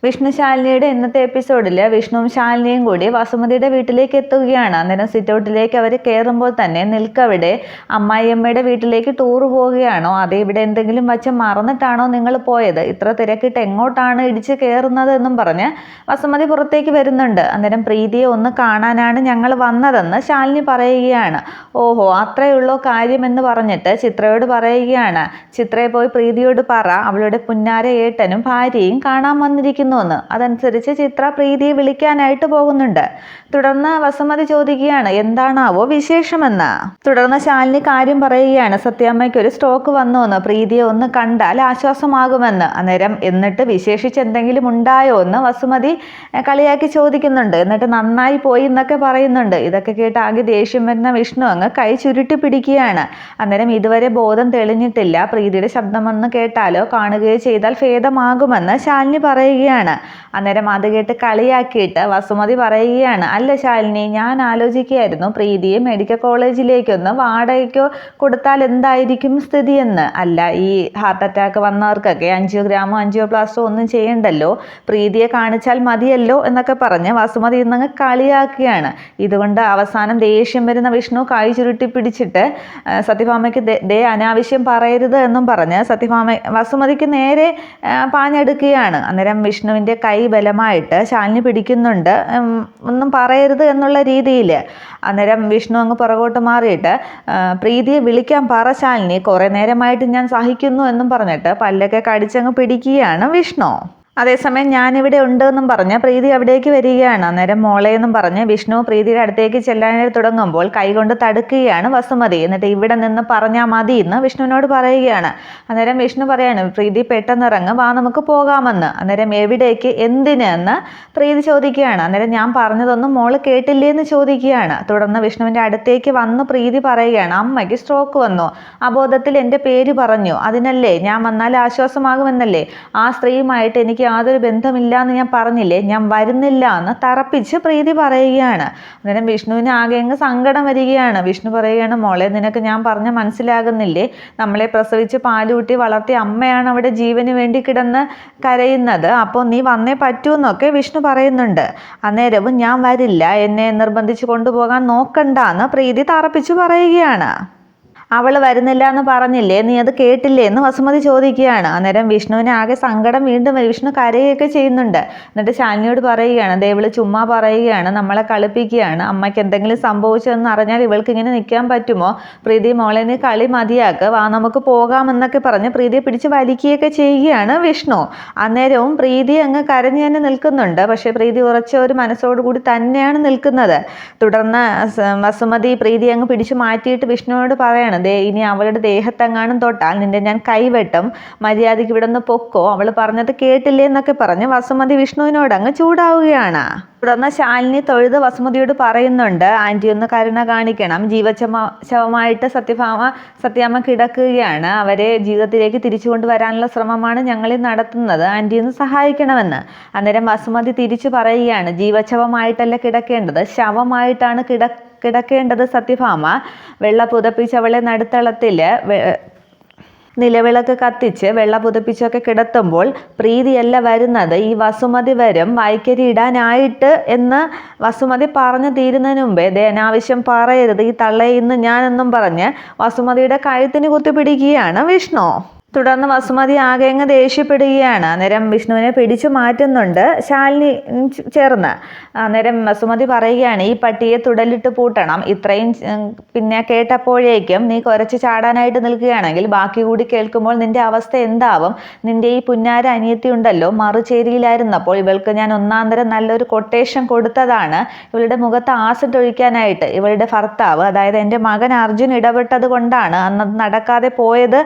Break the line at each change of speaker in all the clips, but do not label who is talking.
വിഷ്ണു ശാലിനിയുടെ ഇന്നത്തെ എപ്പിസോഡിൽ വിഷ്ണുവും ശാലിനിയും കൂടി വസുമതിയുടെ വീട്ടിലേക്ക് എത്തുകയാണ്. അന്നേരം സിറ്റൗട്ടിലേക്ക് അവർ കയറുമ്പോൾ തന്നെ നിൽക്കവിടെ അമ്മായിയമ്മയുടെ വീട്ടിലേക്ക് ടൂർ പോവുകയാണോ, അതേ ഇവിടെ എന്തെങ്കിലും വച്ച് മറന്നിട്ടാണോ നിങ്ങൾ പോയത്, ഇത്ര തിരക്കിട്ട് എങ്ങോട്ടാണ് ഇടിച്ച് കയറുന്നത് എന്നും പറഞ്ഞ് വസുമതി പുറത്തേക്ക് വരുന്നുണ്ട്. അന്നേരം പ്രീതിയെ ഒന്ന് കാണാനാണ് ഞങ്ങൾ വന്നതെന്ന് ശാലിനി പറയുകയാണ്. ഓഹോ, അത്രയുള്ളോ കാര്യമെന്ന് പറഞ്ഞിട്ട് ചിത്രയോട് പറയുകയാണ്, ചിത്രയെ പോയി പ്രീതിയോട് പറ അവളുടെ പുന്നാര ഏട്ടനും ഭാര്യയും കാണാൻ വന്നിരിക്കുന്നു. അതനുസരിച്ച് ചിത്ര പ്രീതിയെ വിളിക്കാനായിട്ട് പോകുന്നുണ്ട്. തുടർന്ന് വസുമതി ചോദിക്കുകയാണ് എന്താണാവോ വിശേഷമെന്ന്. തുടർന്ന് ശാലിനി കാര്യം പറയുകയാണ്, സത്യാമ്മയ്ക്ക് ഒരു സ്ട്രോക്ക് വന്നു എന്ന്, പ്രീതിയെ ഒന്ന് കണ്ടാൽ ആശ്വാസമാകുമെന്ന്. അന്നേരം എന്നിട്ട് വിശേഷിച്ച് എന്തെങ്കിലും ഉണ്ടായോ എന്ന് വസുമതി കളിയാക്കി ചോദിക്കുന്നുണ്ട്. എന്നിട്ട് നന്നായി പോയി എന്നൊക്കെ പറയുന്നുണ്ട്. ഇതൊക്കെ കേട്ട് ആകെ ദേഷ്യം വരുന്ന വിഷ്ണു അങ്ങ് കൈ ചുരുട്ടി പിടിക്കുകയാണ്. അന്നേരം ഇതുവരെ ബോധം തെളിഞ്ഞിട്ടില്ല, പ്രീതിയുടെ ശബ്ദമൊന്ന് കേട്ടാലോ കാണുകയോ ചെയ്താൽ ഭേദമാകുമെന്ന് ശാലിനി പറയുകയാണ്. അന്നേരം അത് കേട്ട് കളിയാക്കിയിട്ട് വസുമതി പറയുകയാണ്, അല്ല ശാലിനി, ഞാൻ ആലോചിക്കുകയായിരുന്നു പ്രീതിയെ മെഡിക്കൽ കോളേജിലേക്കൊന്ന് വാടകയ്ക്കോ കൊടുത്താൽ എന്തായിരിക്കും സ്ഥിതിയെന്ന്. അല്ല, ഈ ഹാർട്ട് അറ്റാക്ക് വന്നവർക്കൊക്കെ ആൻജിയോഗ്രാമോ ആൻജിയോപ്ലാസ്റ്റോ ഒന്നും ചെയ്യണ്ടല്ലോ, പ്രീതിയെ കാണിച്ചാൽ മതിയല്ലോ എന്നൊക്കെ പറഞ്ഞ് വസുമതി ഇന്നങ്ങ് കളിയാക്കുകയാണ്. ഇതുകൊണ്ട് അവസാനം ദേഷ്യം വരുന്ന വിഷ്ണു കൈ ചുരുട്ടി പിടിച്ചിട്ട് സത്യഭാമയ്ക്ക് ദേ അനാവശ്യം പറയരുത് എന്നും പറഞ്ഞ് വസുമതിക്ക് നേരെ പാഞ്ഞെടുക്കുകയാണ്. അന്നേരം വിഷ്ണുവിൻ്റെ കൈ ബലമായിട്ട് ശാലിനി പിടിക്കുന്നുണ്ട്, ഒന്നും പറയരുത് എന്നുള്ള രീതിയിൽ. അന്നേരം വിഷ്ണു അങ്ങ് പുറകോട്ട് മാറിയിട്ട് പ്രീതിയെ വിളിക്കാൻ പറ ശാലിനി, കുറേ നേരമായിട്ട് ഞാൻ സഹിക്കുന്നു എന്നും പറഞ്ഞിട്ട് പല്ലൊക്കെ കടിച്ചങ്ങ് പിടിക്കുകയാണ് വിഷ്ണു. അതേസമയം ഞാനിവിടെ ഉണ്ടെന്നും പറഞ്ഞ് പ്രീതി അവിടേക്ക് വരികയാണ്. അന്നേരം മോളെ എന്നും പറഞ്ഞ് വിഷ്ണു പ്രീതിയുടെ അടുത്തേക്ക് ചെല്ലാനായിട്ട് തുടങ്ങുമ്പോൾ കൈകൊണ്ട് തടുക്കുകയാണ് വസുമതി. എന്നിട്ട് ഇവിടെ നിന്ന് പറഞ്ഞാൽ മതി എന്ന് വിഷ്ണുവിനോട് പറയുകയാണ്. അന്നേരം വിഷ്ണു പറയാണ്, പ്രീതി പെട്ടെന്ന് ഇറങ്ങ്, വാ നമുക്ക് പോകാമെന്ന്. അന്നേരം എവിടേക്ക്, എന്തിന് എന്ന് പ്രീതി ചോദിക്കുകയാണ്. അന്നേരം ഞാൻ പറഞ്ഞതൊന്നും മോള് കേട്ടില്ലേ എന്ന് ചോദിക്കുകയാണ്. തുടർന്ന് വിഷ്ണുവിൻ്റെ അടുത്തേക്ക് വന്ന് പ്രീതി പറയുകയാണ്, അമ്മയ്ക്ക് സ്ട്രോക്ക് വന്നു, അബോധത്തിൽ എൻ്റെ പേര് പറഞ്ഞു, അതിനല്ലേ ഞാൻ വന്നാൽ ആശ്വാസമാകുമെന്നല്ലേ, ആ സ്ത്രീയുമായിട്ട് എനിക്ക് യാതൊരു ബന്ധമില്ല എന്ന് ഞാൻ പറഞ്ഞില്ലേ, ഞാൻ വരുന്നില്ല എന്ന് തറപ്പിച്ച് പ്രീതി പറയുകയാണ്. അന്നേരം വിഷ്ണുവിന് ആകെ അങ്ങ് സങ്കടം വരികയാണ്. വിഷ്ണു പറയുകയാണ്, മോളെ നിനക്ക് ഞാൻ പറഞ്ഞ മനസ്സിലാകുന്നില്ലേ, നമ്മളെ പ്രസവിച്ച് പാലുകൂട്ടി വളർത്തിയ അമ്മയാണ് അവിടെ ജീവന് വേണ്ടി കിടന്ന് കരയുന്നത്, അപ്പോൾ നീ വന്നേ പറ്റൂ എന്നൊക്കെ വിഷ്ണു പറയുന്നുണ്ട്. അന്നേരവും ഞാൻ വരില്ല, എന്നെ നിർബന്ധിച്ച് കൊണ്ടുപോകാൻ നോക്കണ്ട എന്ന് പ്രീതി തറപ്പിച്ച് പറയുകയാണ്. അവൾ വരുന്നില്ല എന്ന് പറഞ്ഞില്ലേ, നീ അത് കേട്ടില്ലേ എന്ന് വസുമതി ചോദിക്കുകയാണ്. അന്നേരം വിഷ്ണുവിന് ആകെ സങ്കടം വീണ്ടും വിഷ്ണു കരയുകയൊക്കെ ചെയ്യുന്നുണ്ട്. എന്നിട്ട് ശാലിനിയോട് പറയുകയാണ്, ഇവള് ചുമ്മാ പറയുകയാണ്, നമ്മളെ കളിപ്പിക്കുകയാണ്, അമ്മയ്ക്ക് എന്തെങ്കിലും സംഭവിച്ചതെന്ന് അറിഞ്ഞാൽ ഇവൾക്ക് ഇങ്ങനെ നിൽക്കാൻ പറ്റുമോ, പ്രീതി മോളെ നീ കളി മതിയാക്ക്, വാ നമുക്ക് പോകാമെന്നൊക്കെ പറഞ്ഞ് പ്രീതിയെ പിടിച്ച് വലിക്കുകയൊക്കെ ചെയ്യുകയാണ് വിഷ്ണു. അന്നേരവും പ്രീതി അങ്ങ് കരഞ്ഞു തന്നെ നിൽക്കുന്നുണ്ട്. പക്ഷേ പ്രീതി ഉറച്ച ഒരു മനസ്സോടുകൂടി തന്നെയാണ് നിൽക്കുന്നത്. തുടർന്ന് വസുമതി പ്രീതി അങ്ങ് പിടിച്ചു മാറ്റിയിട്ട് വിഷ്ണുവിനോട് പറയാണ്, ഇനി അവളുടെ ദേഹത്തെങ്ങാനും തൊട്ടാൽ നിന്റെ ഞാൻ കൈവെട്ടും, മര്യാദയ്ക്ക് ഇവിടെ നിന്ന് പൊക്കോ, അവൾ പറഞ്ഞത് കേട്ടില്ലേ എന്നൊക്കെ പറഞ്ഞ് വസുമതി വിഷ്ണുവിനോട് അങ്ങ് ചൂടാവുകയാണ്. തുടർന്ന് ശാലിനി തൊഴുത് വസുമതിയോട് പറയുന്നുണ്ട്, ആൻറ്റി ഒന്ന് കരുണ കാണിക്കണം, ശവമായിട്ട് സത്യാമ്മ കിടക്കുകയാണ്, അവരെ ജീവിതത്തിലേക്ക് തിരിച്ചു കൊണ്ടുവരാനുള്ള ശ്രമമാണ് ഞങ്ങളിൽ നടത്തുന്നത്, ആൻറ്റി ഒന്ന് സഹായിക്കണമെന്ന്. അന്നേരം വസുമതി തിരിച്ചു പറയുകയാണ്, ജീവച്ഛവമായിട്ടല്ല കിടക്കേണ്ടത്, ശവമായിട്ടാണ് കിടക്കേണ്ടത് സത്യഭാമ. വെള്ള പുതപ്പിച്ച് അവളെ നടുത്തളത്തിൽ നിലവിളക്ക് കത്തിച്ച് വെള്ള പുതപ്പിച്ചൊക്കെ കിടത്തുമ്പോൾ പ്രീതിയല്ല വരുന്നത്, ഈ വസുമതി വരും വായ്ക്കരി ഇടാനായിട്ട് എന്ന് വസുമതി പറഞ്ഞു തീരുന്നതിന് മുമ്പേ അനാവശ്യം പറയരുത്, ഈ തള്ളയെ ഇന്ന് ഞാനെന്നും പറഞ്ഞ് വസുമതിയുടെ കഴുത്തിന് കുത്തിപ്പിടിക്കുകയാണ് വിഷ്ണു. തുടർന്ന് വസുമതി ആകെ അങ്ങ് ദേഷ്യപ്പെടുകയാണ്. അന്നേരം വിഷ്ണുവിനെ പിടിച്ചു മാറ്റുന്നുണ്ട് ശാലിനി ചേർന്ന്. അന്നേരം വസുമതി പറയുകയാണ്, ഈ പട്ടിയെ തുടലിട്ട് പൂട്ടണം, ഇത്രയും പിന്നെ കേട്ടപ്പോഴേക്കും നീ കുരച്ച് ചാടാനായിട്ട് നിൽക്കുകയാണെങ്കിൽ ബാക്കി കൂടി കേൾക്കുമ്പോൾ നിന്റെ അവസ്ഥ എന്താവും, നിന്റെ ഈ പുന്നാര അനിയത്തി ഉണ്ടല്ലോ, മറുചേരിയിലായിരുന്നപ്പോൾ ഇവൾക്ക് ഞാൻ ഒന്നാന്തരം നല്ലൊരു കൊട്ടേഷൻ കൊടുത്തതാണ്, ഇവളുടെ മുഖത്ത് ആസിഡ് ഒഴിക്കാനായിട്ട് ഇവളുടെ ഭർത്താവ്, അതായത് എൻ്റെ മകൻ അർജുൻ ഇടപെട്ടത് കൊണ്ടാണ് അന്ന് നടക്കാതെ പോയത്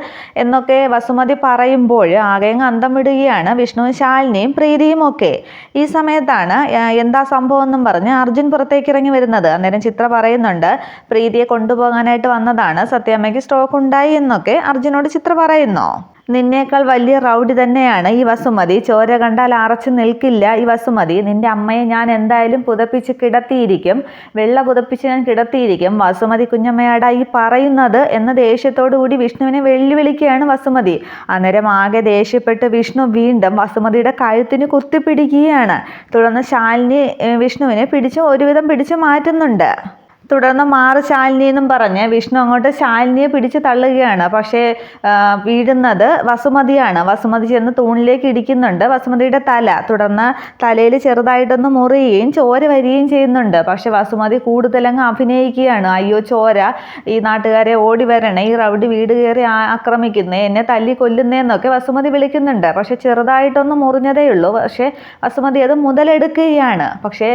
എന്നൊക്കെ വസുമതി പറയുമ്പോൾ ആകെ അന്തം വിടുകയാണ് വിഷ്ണുവും ശാലിനിയും പ്രീതിയും ഒക്കെ. ഈ സമയത്താണ് എന്താ സംഭവം എന്നും പറഞ്ഞ് അർജുൻ പുറത്തേക്ക് ഇറങ്ങി വരുന്നത്. അന്നേരം ചിത്ര പറയുന്നുണ്ട്, പ്രീതിയെ കൊണ്ടുപോകാനായിട്ട് വന്നതാണ്, സത്യാമ്മയ്ക്ക് സ്ട്രോക്ക് ഉണ്ടായി എന്നൊക്കെ അർജുനോട് ചിത്ര പറയുന്നു. നിന്നേക്കാൾ വലിയ റൗഡി തന്നെയാണ് ഈ വസുമതി. ചോര കണ്ടാൽ അറച്ചു നിൽക്കില്ല ഈ വസുമതി. നിന്റെ അമ്മയെ ഞാൻ എന്തായാലും പുതപ്പിച്ച് കിടത്തിയിരിക്കും, വെള്ള പുതപ്പിച്ച് ഞാൻ കിടത്തിയിരിക്കും. വസുമതി കുഞ്ഞമ്മയാടാ ഈ പറയുന്നത് എന്ന ദേഷ്യത്തോടു കൂടി വിഷ്ണുവിനെ വെല്ലുവിളിക്കുകയാണ് വസുമതി. അന്നേരം ആകെ ദേഷ്യപ്പെട്ട് വിഷ്ണു വീണ്ടും വസുമതിയുടെ കഴുത്തിന് കുത്തിപ്പിടിക്കുകയാണ്. തുടർന്ന് ശാലിനി വിഷ്ണുവിനെ ഒരുവിധം പിടിച്ചു മാറ്റുന്നുണ്ട്. തുടർന്ന് മാറ് ശാലിനി എന്നും പറഞ്ഞ് വിഷ്ണു അങ്ങോട്ട് ശാലിനിയെ പിടിച്ച് തള്ളുകയാണ്. പക്ഷേ വീഴുന്നത് വസുമതിയാണ്. വസുമതി ചെന്ന് തൂണിലേക്ക് ഇടിക്കുന്നുണ്ട് വസുമതിയുടെ തല. തുടർന്ന് തലയിൽ ചെറുതായിട്ടൊന്ന് മുറിയുകയും ചോര വരികയും ചെയ്യുന്നുണ്ട്. പക്ഷെ വസുമതി കൂടുതലങ്ങ് അഭിനയിക്കുകയാണ്. അയ്യോ ചോര, ഈ നാട്ടുകാരെ ഓടി വരണേ, ഈ റൗഡി വീട് കയറി ആക്രമിക്കുന്നേ, എന്നെ തല്ലി കൊല്ലുന്നേന്നൊക്കെ വസുമതി വിളിക്കുന്നുണ്ട്. പക്ഷെ ചെറുതായിട്ടൊന്ന് മുറിഞ്ഞതേ ഉള്ളൂ. പക്ഷേ വസുമതി അത് മുതലെടുക്കുകയാണ്. പക്ഷേ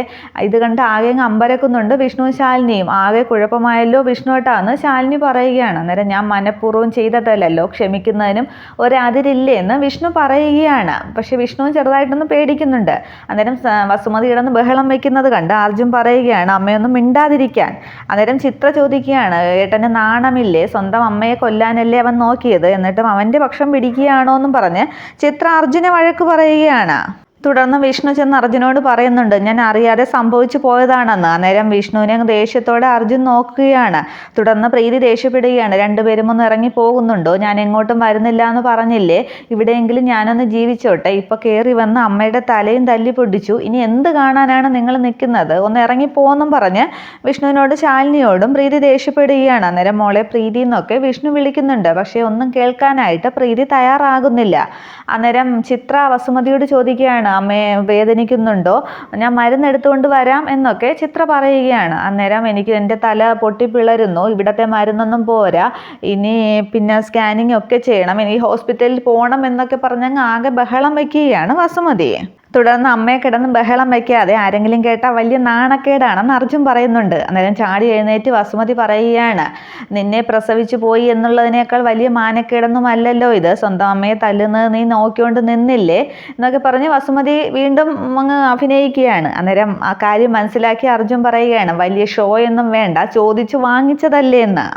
ഇത് കണ്ട് ആകെ അമ്പരക്കുന്നുണ്ട് വിഷ്ണു ശാലിനിയും. ആകെ കുഴപ്പമായല്ലോ വിഷ്ണുവേട്ടാന്ന് ശാലിനി പറയുകയാണ്. അന്നേരം ഞാൻ മനഃപൂർവ്വം ചെയ്തതല്ലോ, ക്ഷമിക്കുന്നതിനും ഒരതിരില്ലേ എന്ന് വിഷ്ണു പറയുകയാണ്. പക്ഷെ വിഷ്ണുവും ചെറുതായിട്ടൊന്ന് പേടിക്കുന്നുണ്ട്. അന്നേരം വസുമതി കിടന്ന് ബഹളം വെക്കുന്നത് കണ്ട് അർജുൻ പറയുകയാണ് അമ്മയൊന്നും മിണ്ടാതിരിക്കാൻ. അന്നേരം ചിത്ര ചോദിക്കുകയാണ്, ഏട്ടന് നാണമില്ലേ? സ്വന്തം അമ്മയെ കൊല്ലാനല്ലേ അവൻ നോക്കിയത്, എന്നിട്ടും അവൻ്റെ പക്ഷം പിടിക്കുകയാണോ എന്നും പറഞ്ഞ് ചിത്ര അർജുനെ വഴക്ക് പറയുകയാണ്. തുടർന്ന് വിഷ്ണു ചെന്ന് അർജുനോട് പറയുന്നുണ്ട്, ഞാൻ അറിയാതെ സംഭവിച്ചു പോയതാണെന്ന്. അന്നേരം വിഷ്ണുവിനെ ദേഷ്യത്തോടെ അർജുൻ നോക്കുകയാണ്. തുടർന്ന് പ്രീതി ദേഷ്യപ്പെടുകയാണ്, രണ്ടുപേരും ഒന്ന് ഇറങ്ങി പോകുന്നുണ്ടോ? ഞാൻ എങ്ങോട്ടും വരുന്നില്ല എന്ന് പറഞ്ഞില്ലേ, ഇവിടെയെങ്കിലും ഞാനൊന്ന് ജീവിച്ചോട്ടെ. ഇപ്പൊ കയറി വന്ന് അമ്മയുടെ തലയും തല്ലി പൊടിച്ചു, ഇനി എന്ത് കാണാനാണ് നിങ്ങൾ നിൽക്കുന്നത്? ഒന്ന് ഇറങ്ങിപ്പോന്നും പറഞ്ഞ് വിഷ്ണുവിനോട് ശാലിനിയോടും പ്രീതി ദേഷ്യപ്പെടുകയാണ്. അന്നേരം മോളെ പ്രീതി എന്നൊക്കെ വിഷ്ണു വിളിക്കുന്നുണ്ട്. പക്ഷേ ഒന്നും കേൾക്കാനായിട്ട് പ്രീതി തയ്യാറാകുന്നില്ല. അന്നേരം ചിത്ര വസുമതിയോട് ചോദിക്കുകയാണ്, അമ്മയെ വേദനിക്കുന്നുണ്ടോ? ഞാൻ മരുന്നെടുത്തുകൊണ്ട് വരാം എന്നൊക്കെ ചിത്ര പറയുകയാണ്. അന്നേരം എനിക്ക് എൻ്റെ തല പൊട്ടിപ്പിളരുന്നു, ഇവിടത്തെ മരുന്നൊന്നും പോരാ, ഇനി പിന്നെ സ്കാനിങ് ഒക്കെ ചെയ്യണം, ഇനി ഹോസ്പിറ്റലിൽ പോകണം എന്നൊക്കെ പറഞ്ഞങ്ങ് ആകെ ബഹളം വയ്ക്കുകയാണ് വസുമതി. തുടർന്ന് അമ്മയെ കിടന്ന് ബഹളം വയ്ക്കാതെ ആരെങ്കിലും കേട്ടാൽ വലിയ നാണക്കേടാണെന്ന് അർജുൻ പറയുന്നുണ്ട്. അന്നേരം ചാടി എഴുന്നേറ്റ് വസുമതി പറയുകയാണ്, നിന്നെ പ്രസവിച്ചു പോയി എന്നുള്ളതിനേക്കാൾ വലിയ മാനക്കേടൊന്നും അല്ലല്ലോ ഇത്, സ്വന്തം അമ്മയെ തല്ലുന്നത് നീ നോക്കിക്കൊണ്ട് നിന്നില്ലേ എന്നൊക്കെ പറഞ്ഞ് വസുമതി വീണ്ടും അങ്ങ് അഭിനയിക്കുകയാണ്. അന്നേരം ആ കാര്യം മനസ്സിലാക്കി അർജുൻ പറയുകയാണ്, വലിയ ഷോ ഒന്നും വേണ്ട, ചോദിച്ചു വാങ്ങിച്ചതല്ലേ എന്ന്.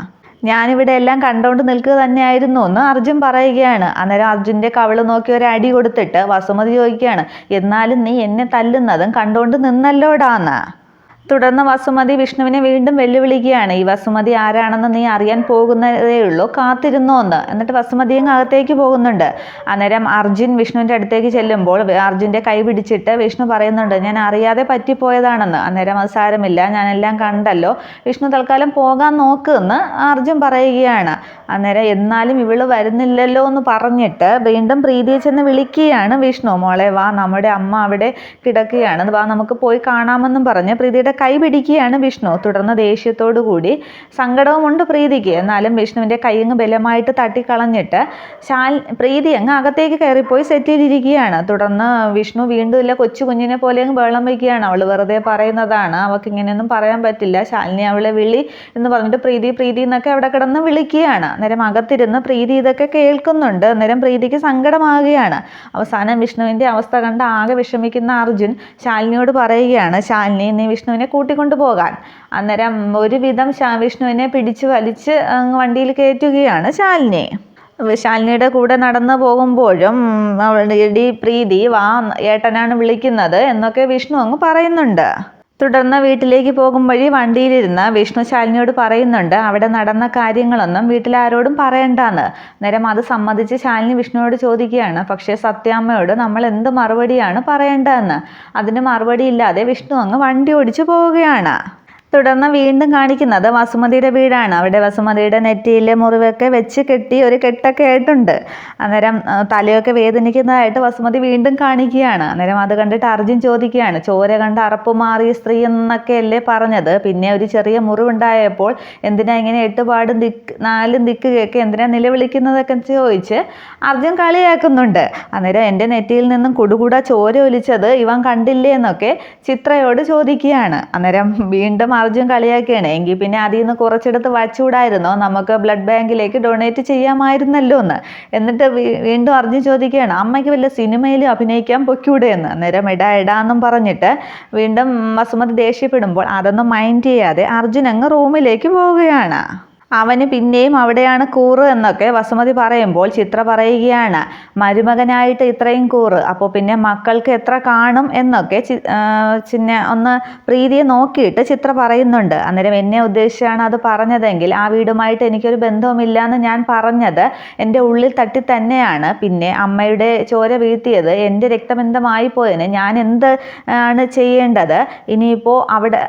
ഞാനിവിടെ എല്ലാം കണ്ടുകൊണ്ട് നിൽക്കുക തന്നെയായിരുന്നു എന്ന് അർജുൻ പറയുകയാണ്. അന്നേരം അർജുൻ്റെ കവിള് നോക്കി ഒരു അടി കൊടുത്തിട്ട് വസുമതി ചോദിക്കുകയാണ്, എന്നാലും നീ എന്നെ തല്ലുന്നതും കണ്ടുകൊണ്ട് നിന്നല്ലോടാന്ന്. തുടർന്ന് വസുമതി വിഷ്ണുവിനെ വീണ്ടും വെല്ലുവിളിക്കുകയാണ്, ഈ വസുമതി ആരാണെന്ന് നീ അറിയാൻ പോകുന്നതേ ഉള്ളൂ, കാത്തിരുന്നോ എന്ന്. എന്നിട്ട് വസുമതിയും അകത്തേക്ക് പോകുന്നുണ്ട്. അന്നേരം അർജുൻ വിഷ്ണുവിൻ്റെ അടുത്തേക്ക് ചെല്ലുമ്പോൾ അർജുൻ്റെ കൈ പിടിച്ചിട്ട് വിഷ്ണു പറയുന്നുണ്ട്, ഞാൻ അറിയാതെ പറ്റിപ്പോയതാണെന്ന്. അന്നേരം അത് സാരമില്ല, ഞാനെല്ലാം കണ്ടല്ലോ, വിഷ്ണു തൽക്കാലം പോകാൻ നോക്കുമെന്ന് അർജുൻ പറയുകയാണ്. അന്നേരം എന്നാലും ഇവള് വരുന്നില്ലല്ലോ എന്ന് പറഞ്ഞിട്ട് വീണ്ടും പ്രീതിയെ ചെന്ന് വിളിക്കുകയാണ് വിഷ്ണു. മോളെ വാ, നമ്മുടെ അമ്മ അവിടെ കിടക്കുകയാണ്, വാ നമുക്ക് പോയി കാണാമെന്നും പറഞ്ഞ് പ്രീതിയുടെ കൈ പിടിക്കുകയാണ് വിഷ്ണു. തുടർന്ന് ദേഷ്യത്തോടു കൂടി, സങ്കടവുമുണ്ട് പ്രീതിക്ക്, എന്നാലും വിഷ്ണുവിൻ്റെ കൈ അങ്ങ് ബലമായിട്ട് തട്ടിക്കളഞ്ഞിട്ട് പ്രീതി അങ്ങ് അകത്തേക്ക് കയറിപ്പോയി സെറ്റ് ചെയ്തിരിക്കുകയാണ്. തുടർന്ന് വിഷ്ണു വീണ്ടും ഇല്ല കൊച്ചു കുഞ്ഞിനെ പോലെ അങ്ങ് വെള്ളം വയ്ക്കുകയാണ്. അവൾ വെറുതെ പറയുന്നതാണ്, അവൾക്ക് ഇങ്ങനെയൊന്നും പറയാൻ പറ്റില്ല, ശാലിനി അവളെ വിളി എന്ന് പറഞ്ഞിട്ട് പ്രീതി പ്രീതി എന്നൊക്കെ അവിടെ കിടന്ന് വിളിക്കുകയാണ്. അന്നേരം അകത്തിരുന്ന് പ്രീതി ഇതൊക്കെ കേൾക്കുന്നുണ്ട്. അന്നേരം പ്രീതിക്ക് സങ്കടമാകുകയാണ്. അവസാനം വിഷ്ണുവിൻ്റെ അവസ്ഥ കണ്ട് ആകെ വിഷമിക്കുന്ന അർജുൻ ശാലിനിയോട് പറയുകയാണ്, ശാലിനി നീ വിഷ്ണുവിനെ കൂട്ടിക്കൊണ്ടു പോകാൻ. അന്നേരം ഒരുവിധം വിഷ്ണുവിനെ പിടിച്ച് വലിച്ച് വണ്ടിയിൽ കയറ്റുകയാണ് ശാലിനി. ശാലിനിയുടെ കൂടെ നടന്നു പോകുമ്പോഴും അവളുടെ പ്രീതി വാ, ഏട്ടനാണ് വിളിക്കുന്നത് എന്നൊക്കെ വിഷ്ണു അങ്ങ് പറയുന്നുണ്ട്. തുടർന്ന് വീട്ടിലേക്ക് പോകും വഴി വണ്ടിയിലിരുന്ന് വിഷ്ണു ശാലിനിയോട് പറയുന്നുണ്ട്, അവിടെ നടന്ന കാര്യങ്ങളൊന്നും വീട്ടിലാരോടും പറയണ്ടെന്ന്. അന്നേരം അത് സമ്മതിച്ച് ശാലിനി വിഷ്ണുവോട് ചോദിക്കുകയാണ്, പക്ഷേ സത്യാമ്മയോട് നമ്മൾ എന്ത് മറുപടിയാണ് പറയേണ്ടതെന്ന്. അതിന് മറുപടി ഇല്ലാതെ വിഷ്ണു അങ്ങ് വണ്ടി ഓടിച്ചു പോവുകയാണ്. തുടർന്ന് വീണ്ടും കാണിക്കുന്നത് വസുമതിയുടെ വീടാണ്. അവിടെ വസുമതിയുടെ നെറ്റിയിലെ മുറിവൊക്കെ വെച്ച് കെട്ടി ഒരു കെട്ടൊക്കെ ആയിട്ടുണ്ട്. അന്നേരം തലയൊക്കെ വേദനിക്കുന്നതായിട്ട് വസുമതി വീണ്ടും കാണിക്കുകയാണ്. അന്നേരം അത് കണ്ടിട്ട് അർജുൻ ചോദിക്കുകയാണ്, ചോര കണ്ട് അറപ്പ് മാറിയ സ്ത്രീ എന്നൊക്കെയല്ലേ പറഞ്ഞത്, പിന്നെ ഒരു ചെറിയ മുറിവുണ്ടായപ്പോൾ എന്തിനാ ഇങ്ങനെ 8 പാടും 4 ദിക്ക് കേക്ക് എന്തിനാ നിലവിളിക്കുന്നതൊക്കെ ചോദിച്ച് അർജുൻ കളിയാക്കുന്നുണ്ട്. അന്നേരം എൻ്റെ നെറ്റിയിൽ നിന്നും കുടുകൂടാ ചോര ഒലിച്ചത് ഇവൻ കണ്ടില്ലേ എന്നൊക്കെ ചിത്രയോട് ചോദിക്കുകയാണ്. അന്നേരം വീണ്ടും അർജുൻ കളിയാക്കുകയാണ്, എങ്കിൽ പിന്നെ അതിൽ നിന്ന് കുറച്ചെടുത്ത് വച്ചുകൂടായിരുന്നോ, നമുക്ക് ബ്ലഡ് ബാങ്കിലേക്ക് ഡൊണേറ്റ് ചെയ്യാമായിരുന്നല്ലോ എന്ന്. എന്നിട്ട് വീണ്ടും അർജുൻ ചോദിക്കുകയാണ്, അമ്മയ്ക്ക് വല്ല സിനിമയിൽ അഭിനയിക്കാൻ പൊയ്ക്കൂടെ എന്ന്. അന്നേരം എടാന്നും പറഞ്ഞിട്ട് വീണ്ടും വസുമതി ദേഷ്യപ്പെടുമ്പോൾ അതൊന്നും മൈൻഡ് ചെയ്യാതെ അർജുൻ അങ്ങ് റൂമിലേക്ക് പോവുകയാണ്. അവന് പിന്നെയും അവിടെയാണ് കൂറ് എന്നൊക്കെ വസുമതി പറയുമ്പോൾ ചിത്ര പറയുകയാണ്, മരുമകനായിട്ട് ഇത്രയും കൂറ്, അപ്പോൾ പിന്നെ മക്കൾക്ക് എത്ര കാണും എന്നൊക്കെ ഒന്ന് പ്രീതിയെ നോക്കിയിട്ട് ചിത്ര പറയുന്നുണ്ട്. അന്നേരം എന്നെ ഉദ്ദേശിച്ചാണ് അത് പറഞ്ഞതെങ്കിൽ ആ വീടുമായിട്ട് എനിക്കൊരു ബന്ധവുമില്ല എന്ന് ഞാൻ പറഞ്ഞത് എൻ്റെ ഉള്ളിൽ തട്ടി തന്നെയാണ്. പിന്നെ അമ്മയുടെ ചോര വീഴ്ത്തിയത് എൻ്റെ രക്തബന്ധമായി പോയതിന് ഞാൻ എന്ത് ആണ് ചെയ്യേണ്ടത്? ഇനിയിപ്പോൾ അവിടെ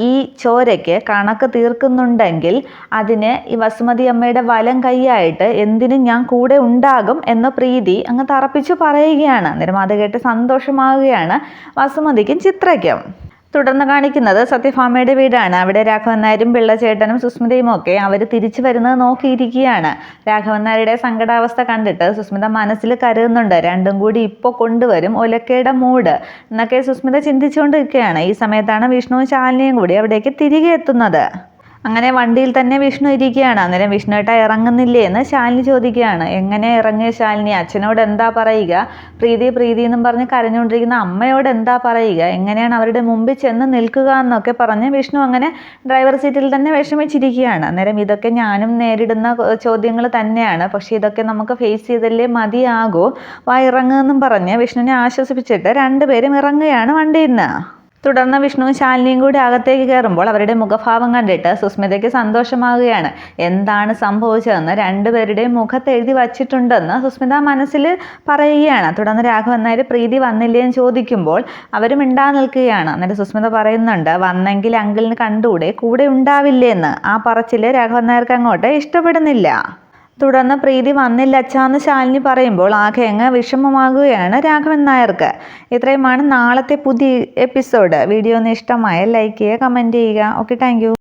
ഈ ചോരയ്ക്ക് കണക്ക് തീർക്കുന്നുണ്ടെങ്കിൽ അതിന് ഈ വസുമതി അമ്മയുടെ വലം കൈയായിട്ട് എന്തിനും ഞാൻ കൂടെ ഉണ്ടാകും എന്ന് പ്രീതി അങ്ങ് തറപ്പിച്ചു പറയുകയാണ്. അന്നേരം അത് കേട്ട് സന്തോഷമാവുകയാണ് വസുമതിക്കും ചിത്രയ്ക്കും. തുടർന്ന് കാണിക്കുന്നത് സത്യഭാമയുടെ വീടാണ്. അവിടെ രാഘവൻ നായരും പിള്ളച്ചേട്ടനും സുസ്മിതയും ഒക്കെ അവർ തിരിച്ചു വരുന്നത് നോക്കിയിരിക്കുകയാണ്. രാഘവൻ നായരുടെ സങ്കടാവസ്ഥ കണ്ടിട്ട് സുസ്മിത മനസ്സിൽ കരുതുന്നുണ്ട്, രണ്ടും കൂടി ഇപ്പോൾ കൊണ്ടുവരും ഒലക്കയുടെ മൂട് എന്നൊക്കെ സുസ്മിത ചിന്തിച്ചുകൊണ്ടിരിക്കുകയാണ്. ഈ സമയത്താണ് വിഷ്ണുവും ശാലിനിയും കൂടി അവിടേക്ക് തിരികെ എത്തുന്നത്. അങ്ങനെ വണ്ടിയിൽ തന്നെ വിഷ്ണു ഇരിക്കുകയാണ്. അന്നേരം വിഷ്ണുവേട്ട ഇറങ്ങുന്നില്ലേ എന്ന് ശാലിനി ചോദിക്കുകയാണ്. എങ്ങനെ ഇറങ്ങിയ ശാലിനി? അച്ഛനോട് എന്താ പറയുക? പ്രീതി എന്നും പറഞ്ഞ് കരഞ്ഞുകൊണ്ടിരിക്കുന്ന അമ്മയോട് എന്താ പറയുക? എങ്ങനെയാണ് അവരുടെ മുമ്പിൽ ചെന്ന് നിൽക്കുക എന്നൊക്കെ പറഞ്ഞ് വിഷ്ണു അങ്ങനെ ഡ്രൈവർ സീറ്റിൽ തന്നെ വിഷമിച്ചിരിക്കുകയാണ്. അന്നേരം ഇതൊക്കെ ഞാനും നേരിടുന്ന ചോദ്യങ്ങൾ തന്നെയാണ്, പക്ഷേ ഇതൊക്കെ നമുക്ക് ഫേസ് ചെയ്തല്ലേ മതിയാകൂ, ഇറങ്ങുമെന്നും പറഞ്ഞ് വിഷ്ണുവിനെ ആശ്വസിപ്പിച്ചിട്ട് രണ്ടുപേരും ഇറങ്ങുകയാണ് വണ്ടിയിൽ നിന്ന്. തുടർന്ന് വിഷ്ണുവും ശാലിനിയും കൂടി അകത്തേക്ക് കയറുമ്പോൾ അവരുടെ മുഖഭാവം കണ്ടിട്ട് സുസ്മിതയ്ക്ക് സന്തോഷമാവുകയാണ്. എന്താണ് സംഭവിച്ചതെന്ന് രണ്ടുപേരുടെയും മുഖത്ത് എഴുതി വച്ചിട്ടുണ്ടെന്ന് സുസ്മിത മനസ്സിൽ പറയുകയാണ്. തുടർന്ന് രാഘവൻ നായർ പ്രീതി വന്നില്ലേ എന്ന് ചോദിക്കുമ്പോൾ അവർ മിണ്ടാ നിൽക്കുകയാണ്. അന്നേരം സുസ്മിത പറയുന്നുണ്ട്, വന്നെങ്കിൽ അങ്കിളിന് കണ്ടൂടെ, കൂടെ ഉണ്ടാവില്ലേന്ന്. ആ പറച്ചിൽ രാഘവൻ നായർക്ക് അങ്ങോട്ട് ഇഷ്ടപ്പെടുന്നില്ല. തുടർന്ന് പ്രീതി വന്നില്ല അച്ഛാന്ന് ശാലിനി പറയുമ്പോൾ ആകെ അങ്ങ് വിഷമമാകുകയാണ് രാഘവൻ നായർക്ക്. ഇത്രയുമാണ് നാളത്തെ പുതിയ എപ്പിസോഡ്. വീഡിയോ ഒന്ന് ഇഷ്ടമായ ലൈക്ക് ചെയ്യുക, കമൻറ്റ് ചെയ്യുക. Okay, thank you.